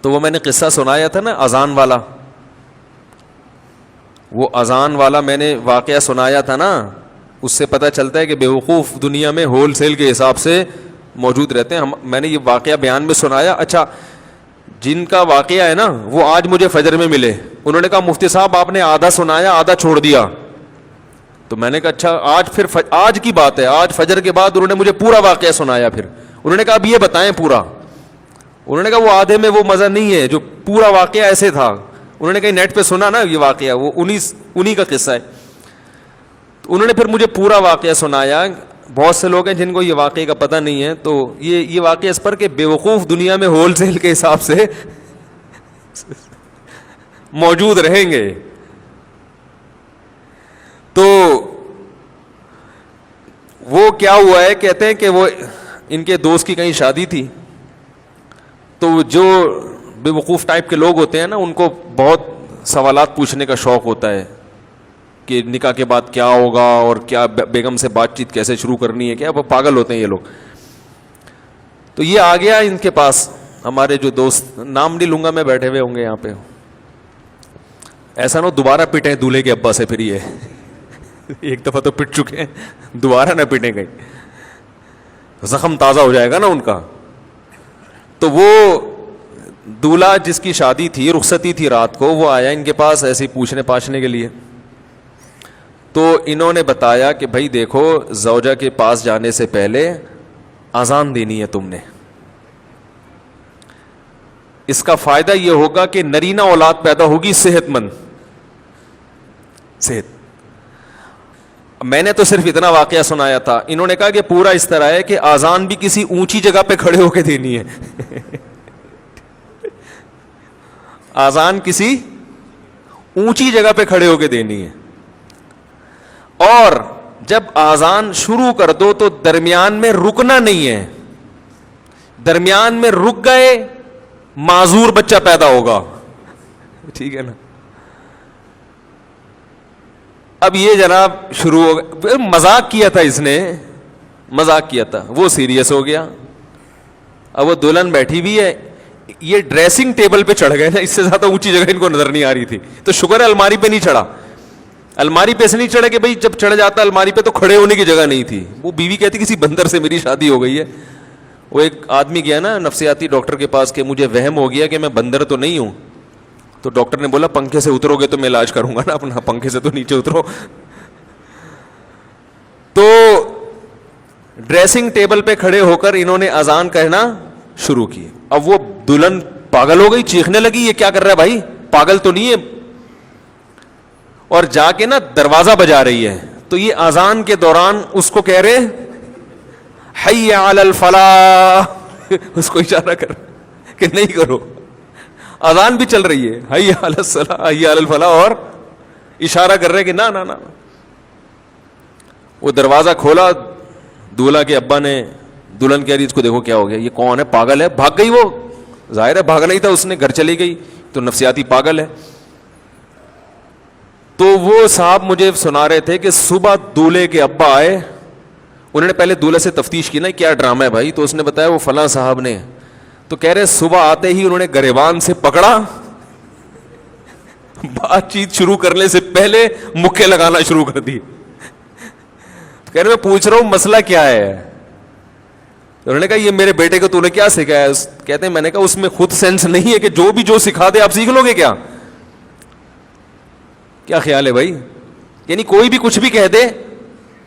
تو وہ میں نے قصہ سنایا تھا نا اذان والا, وہ اذان والا میں نے واقعہ سنایا تھا نا, اس سے پتہ چلتا ہے کہ بیوقوف دنیا میں ہول سیل کے حساب سے موجود رہتے ہیں. میں نے یہ واقعہ بیان میں سنایا. اچھا, جن کا واقعہ ہے نا وہ آج مجھے فجر میں ملے, انہوں نے کہا مفتی صاحب آپ نے آدھا سنایا آدھا چھوڑ دیا. تو میں نے کہا اچھا, آج کی بات ہے, آج فجر کے بعد انہوں نے مجھے پورا واقعہ سنایا. پھر انہوں نے کہا اب یہ بتائیں پورا. انہوں نے کہا وہ آدھے میں وہ مزہ نہیں ہے جو پورا واقعہ ایسے تھا. انہوں نے کہیں نیٹ پہ سنا نا یہ واقعہ, وہ انہی کا قصہ ہے. تو انہوں نے پھر مجھے پورا واقعہ سنایا. بہت سے لوگ ہیں جن کو یہ واقعے کا پتہ نہیں ہے, تو یہ واقعہ اس پر کہ بیوقوف دنیا میں ہول سیل کے حساب سے موجود رہیں گے. تو وہ کیا ہوا ہے, کہتے ہیں کہ وہ ان کے دوست کی کہیں شادی تھی, تو جو بیوقوف ٹائپ کے لوگ ہوتے ہیں نا ان کو بہت سوالات پوچھنے کا شوق ہوتا ہے کہ نکاح کے بعد کیا ہوگا اور کیا بیگم سے بات چیت کیسے شروع کرنی ہے, کیا وہ پاگل ہوتے ہیں یہ لوگ. تو یہ آ گیا ان کے پاس, ہمارے جو دوست, نام نہیں لوں گا میں, بیٹھے ہوئے ہوں گے یہاں پہ, ایسا نہ دوبارہ پٹیں دولہے کے ابا سے. پھر یہ ایک دفعہ تو پٹ چکے ہیں, دوبارہ نہ پٹیں گئی, زخم تازہ ہو جائے گا نا ان کا. تو وہ دولہا جس کی شادی تھی, رخصتی تھی رات کو, وہ آیا ان کے پاس ایسے پوچھنے پاچھنے کے لیے. تو انہوں نے بتایا کہ بھائی دیکھو, زوجہ کے پاس جانے سے پہلے اذان دینی ہے تم نے. اس کا فائدہ یہ ہوگا کہ نرینہ اولاد پیدا ہوگی صحت مند. میں نے تو صرف اتنا واقعہ سنایا تھا. انہوں نے کہا کہ پورا اس طرح ہے کہ اذان بھی کسی اونچی جگہ پہ کھڑے ہو کے دینی ہے. اذان کسی اونچی جگہ پہ کھڑے ہو کے دینی ہے, اور جب اذان شروع کر دو تو درمیان میں رکنا نہیں ہے. درمیان میں رک گئے معذور بچہ پیدا ہوگا. ٹھیک ہے نا. اب یہ جناب شروع ہو گیا, مذاق کیا تھا اس نے, مذاق کیا تھا, وہ سیریس ہو گیا. اب وہ دلہن بیٹھی بھی ہے, یہ ڈریسنگ ٹیبل پہ چڑھ گئے نا, اس سے زیادہ اونچی جگہ ان کو نظر نہیں آ رہی تھی. تو شکر ہے الماری پہ نہیں چڑھا. الماری پہ سے نہیں چڑھے کہ بھائی جب چڑھ جاتا الماری پہ تو کھڑے ہونے کی جگہ نہیں تھی. وہ بیوی کہتی کسی بندر سے میری شادی ہو گئی ہے. وہ ایک آدمی گیا نا نفسیاتی ڈاکٹر کے پاس کہ مجھے وہم ہو گیا کہ میں بندر تو نہیں ہوں. تو ڈاکٹر نے بولا پنکھے سے اترو گے تو میں علاج کروں گا نا اپنا, پنکھے سے تو نیچے اترو. تو ڈریسنگ ٹیبل پہ کھڑے ہو کر انہوں نے اذان کہنا شروع کی. اب وہ دلہن پاگل ہو گئی, چیخنے لگی یہ کیا کر رہا ہے بھائی, پاگل تو نہیں ہے. اور جا کے نا دروازہ بجا رہی ہے. تو یہ اذان کے دوران اس کو کہہ رہے حی علی الفلاح, اس کو اشارہ کر کہ نہیں کرو. اذان بھی چل رہی ہے, حی علی الصلاح حی علی الفلاح, اور اشارہ کر رہے کہ نہ نہ نہ. وہ دروازہ کھولا, دولہا کے ابا نے, دلہن کہہ رہی اس کو دیکھو کیا ہو گیا, یہ کون ہے, پاگل ہے. بھاگ گئی, وہ ظاہر ہے بھاگنا ہی تھا اس نے, گھر چلی گئی. تو نفسیاتی پاگل ہے. تو وہ صاحب مجھے سنا رہے تھے کہ صبح دولہے کے ابا آئے, انہوں نے پہلے دولہے سے تفتیش کی نا کیا ڈرامہ ہے بھائی, تو اس نے بتایا وہ فلاں صاحب نے. تو کہہ رہے صبح آتے ہی انہوں نے گریبان سے پکڑا, بات چیت شروع کرنے سے پہلے مکے لگانا شروع کر دی. کہہ رہے میں پوچھ رہا ہوں مسئلہ کیا ہے. انہوں نے کہا یہ میرے بیٹے کو تو نے کیا سکھایا. کہتے ہیں میں نے کہا اس میں خود سینس نہیں ہے کہ جو بھی جو سکھا دے آپ سیکھ لو گے کیا. کیا خیال ہے بھائی, یعنی کوئی بھی کچھ بھی کہہ دے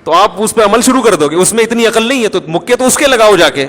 تو آپ اس پہ عمل شروع کر دو گے, اس میں اتنی عقل نہیں ہے تو مکے تو اس کے لگاؤ جا کے.